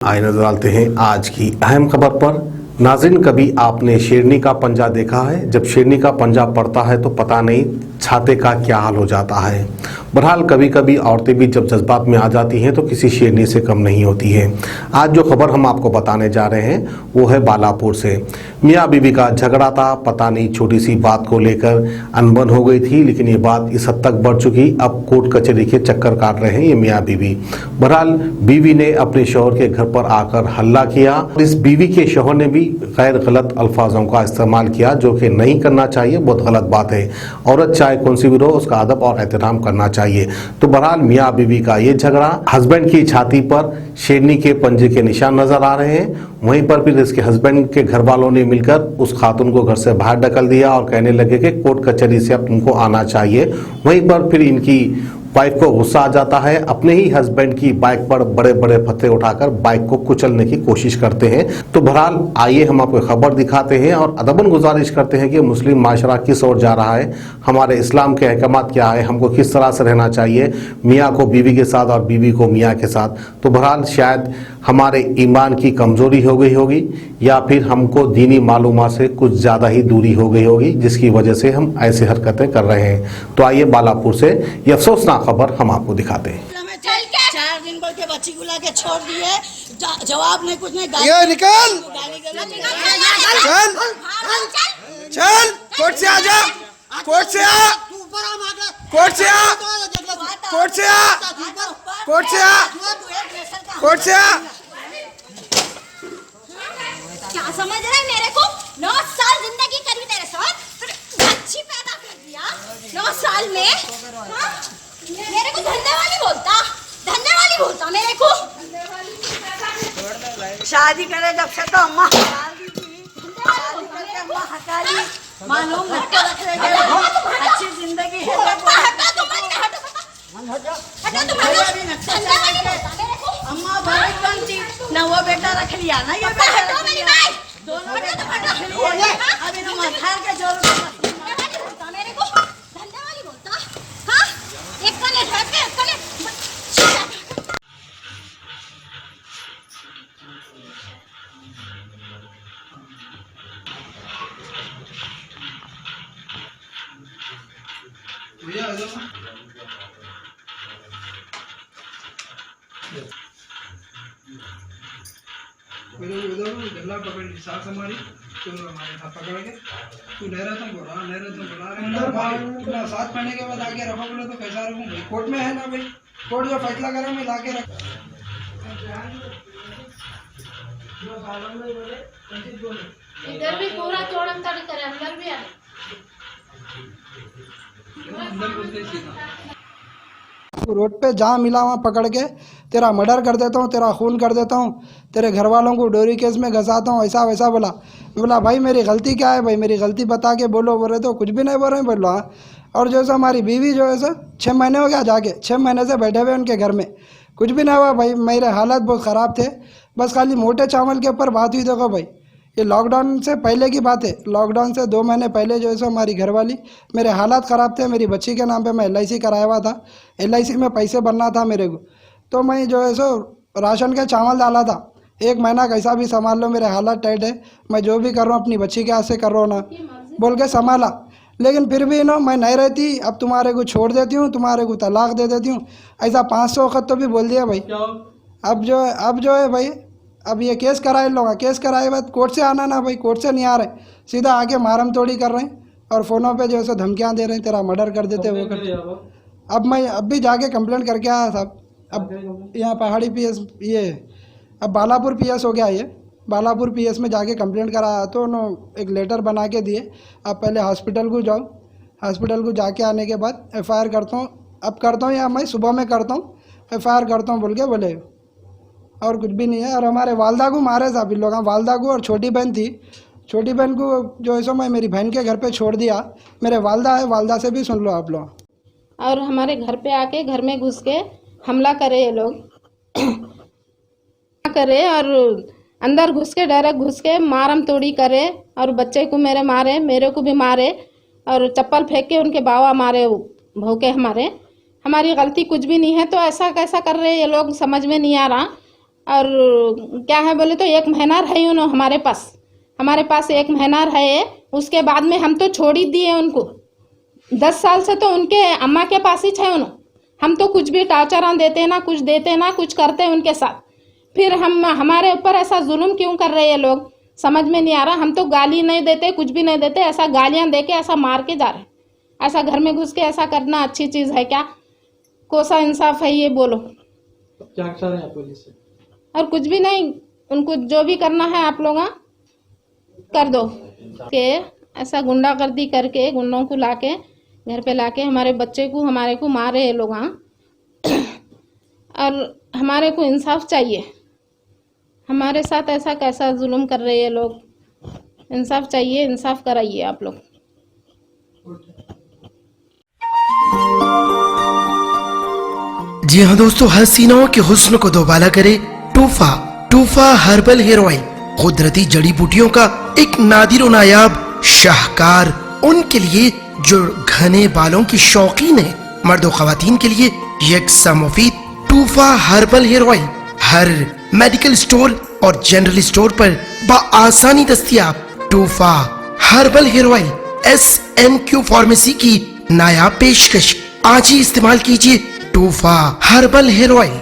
आइए नजर डालते हैं आज की अहम खबर पर। नाज़रीन, कभी आपने शेरनी का पंजा देखा है? जब शेरनी का पंजा पड़ता है तो पता नहीं छाते का क्या हाल हो जाता है। बहरहाल कभी कभी औरतें भी जब जज्बात में आ जाती हैं तो किसी शेरनी से कम नहीं होती है। आज जो खबर हम आपको बताने जा रहे हैं वो है बालापुर से। मियाँ बीवी का झगड़ा था, पता नहीं छोटी सी बात को लेकर अनबन हो गई थी, लेकिन ये बात इस हद तक बढ़ चुकी, अब कोर्ट कचहरी के चक्कर काट रहे हैं ये मियाँ बीवी। बहरहाल बीवी ने अपने शौहर के घर पर आकर हल्ला किया। इस बीवी के शौहर ने भी गैर गलत अल्फाजों का इस्तेमाल किया, जो कि नहीं करना चाहिए, बहुत गलत बात है। औरत चाहे कौन सी भी हो, उसका अदब और एहतराम करना चाहिए। तो बहरहाल मियाँ बीवी का ये झगड़ा, हस्बैंड की छाती पर शेरनी के पंजे के निशान नजर आ रहे हैं। वहीं पर फिर इसके हस्बैंड के घर वालों ने मिलकर उस खातून को घर से बाहर ढकल दिया और कहने लगे कि कोर्ट कचहरी से अब तुमको आना चाहिए। वहीं पर फिर इनकी वाइफ को गुस्सा आ जाता है, अपने ही हस्बैंड की बाइक पर बड़े बड़े पत्थर उठाकर बाइक को कुचलने की कोशिश करते हैं। तो बहरहाल आइए हम आपको खबर दिखाते हैं और अदबन गुजारिश करते हैं कि मुस्लिम माशरा किस ओर जा रहा है, हमारे इस्लाम के अहकामात क्या है, हमको किस तरह से रहना चाहिए, मियाँ को बीवी के साथ और बीवी को मियाँ के साथ। तो बहरहाल शायद हमारे ईमान की कमजोरी हो गई होगी या फिर हमको दीनी मालूमात से कुछ ज़्यादा ही दूरी हो गई होगी, जिसकी वजह से हम ऐसी हरकतें कर रहे हैं। तो आइए बालापुर से ये अफसोसनाक खबर हम आपको दिखाते हैं। 4 दिन बोल के बच्ची को लाके छोड़ दिए, जवाब नहीं, कुछ नहीं। ये निकल, चल कोर्ट से आ जा, कोर्ट से आ, कोर्ट से आ, कोर्ट से आ, कोर्ट से आ, कोर्ट से आ। क्या समझ रहा है मेरे को? 9 साल जिंदगी करी तेरे साथ, बच्ची पैदा कर दिया 9 साल में। हाँ? मेरे को धंधे वाली बोलता मेरे को। शादी करे जब से तो अम्मा हकाली थी, शादी करके अम्मा हकाली, मालूम मुझको रखने के अच्छी जिंदगी है। अम्मा भाई कौन थी ना, वो बेटा रख लिया ना, ये बेटा रख लिया, दोनों बेटा रख लिए। अभी तो मथार के जोर मेरे को धंधे वाली बोलता। हाँ, एक कने ढके, एक कने गला पकड़ साथ हमारी तो हमारे साथ पकड़ के तू नहरा तुम बोला साथ पहने के बाद आगे रखो, बोले तो कैसा रखूं भाई, कोर्ट में है ना भाई, कोर्ट जो फैसला करे मैं लाके रख। इधर भी पूरा तोड़न तड़ करे, अंदर भी आ रोड पे जहाँ मिला वहाँ पकड़ के तेरा मर्डर कर देता हूँ, तेरा खून कर देता हूँ, तेरे घर वालों को डोरी केस में घसाता हूँ, ऐसा वैसा बोला। मैं बोला भाई मेरी गलती क्या है भाई, मेरी गलती बता के बोलो। बोल रहे तो कुछ भी नहीं बोल रहे हैं। बोलो हाँ। और जो है हमारी बीवी जो है सो 6 महीने हो गया जाके, 6 महीने से बैठे हुए उनके घर में, कुछ भी नहीं हुआ भाई। मेरे हालात बहुत ख़राब थे, बस खाली मोटे चावल के ऊपर बात हुई। देखो भाई ये लॉकडाउन से पहले की बात है, लॉकडाउन से 2 महीने पहले जो है सो हमारी घरवाली, मेरे हालात ख़राब थे, मेरी बच्ची के नाम पे मैं LIC कराया हुआ था, LIC में पैसे भरना था मेरे को, तो मैं जो है सो राशन के चावल डाला था। 1 महीना कैसा भी संभाल लो, मेरे हालात टाइट है, मैं जो भी कर रहा हूँ अपनी बच्ची के हाथ से कर रहा हूँ ना, बोल के संभाला। लेकिन फिर भी ना मैं नहीं रहती, अब तुम्हारे को छोड़ देती हूँ, तुम्हारे को तलाक दे देती हूँ, ऐसा 500 वक्त तो भी बोल दिया भाई। अब जो है भाई, अब ये केस कराए लोग, केस कराए बाद कोर्ट से आना ना भाई, कोर्ट से नहीं आ रहे, सीधा आके मारम तोड़ी कर रहे हैं और फ़ोनों पे जो है धमकियाँ दे रहे हैं, तेरा मर्डर कर देते वो करते। अब मैं अब भी जाके कंप्लेंट करके आया साहब। अब यहाँ पहाड़ी PS ये अब बालापुर PS हो गया, ये बालापुर PS में जाके कंप्लेंट कराया तो उन्होंने एक लेटर बना के दिए, अब पहले हॉस्पिटल को जाओ, हॉस्पिटल को जाके आने के बाद FIR करता हूँ, अब करता हूँ या मैं सुबह में करता हूँ, FIR करता हूँ बोल के बोले, और कुछ भी नहीं है। और हमारे वालदा को मारे साहब इन लोग, वालदा को, और छोटी बहन थी, छोटी बहन को जो है सो मैं मेरी बहन के घर पे छोड़ दिया। मेरे वालदा है, वालदा से भी सुन लो आप लोग। और हमारे घर पे आके घर में घुस के हमला करे ये लोग करे, और अंदर घुस के डायरेक्ट घुस के मारम तोड़ी करे, और बच्चे को मेरे मारे, मेरे को भी मारे, और चप्पल फेंक के उनके बावा मारे, भौके हमारे। हमारी गलती कुछ भी नहीं है, तो ऐसा कैसा कर रहे हैं ये लोग, समझ में नहीं आ रहा। और क्या है बोले तो 1 महीना रहे उन्होंने हमारे पास 1 महीना रहे। उसके बाद में हम तो छोड़ ही दिए उनको। 10 साल से तो उनके अम्मा के पास ही थे उन्होंने। हम तो कुछ भी टार्चर देते ना कुछ देते ना कुछ करते उनके साथ। फिर हमारे ऊपर ऐसा जुल्म क्यों कर रहे हैं लोग, समझ में नहीं आ रहा। हम तो गाली नहीं देते, कुछ भी नहीं देते, ऐसा गालियां दे के ऐसा मार के जा रहे। ऐसा घर में घुस के ऐसा करना अच्छी चीज़ है क्या? कौन-सा इंसाफ है ये बोलो? क्या चाह रहे हैं पुलिस से? और कुछ भी नहीं, उनको जो भी करना है आप लोग कर दो के ऐसा गुंडागर्दी करके गुंडों को लाके घर पे लाके हमारे बच्चे को हमारे को मारे ये लोग। और हमारे को इंसाफ चाहिए। हमारे साथ ऐसा कैसा जुल्म कर रहे हैं लोग? इंसाफ चाहिए, इंसाफ कराइए आप लोग। जी हाँ दोस्तों, हसीनाओं के हुस्न को दोबाला करे टूफा हर्बल हेयर ऑयल, कुदरती जड़ी बूटियों का एक नादिर और नायाब शाहकार। उनके लिए जो घने बालों की शौकीन है, मर्द और खवातीन के लिए यकसा मुफीद टूफा हर्बल हेयर ऑयल हर मेडिकल स्टोर और जनरल स्टोर पर बआसानी दस्तयाब। टूफा herbal hair oil SNQ pharmacy की नायाब पेशकश। आज ही इस्तेमाल कीजिए टूफा हर्बल हेयर ऑयल।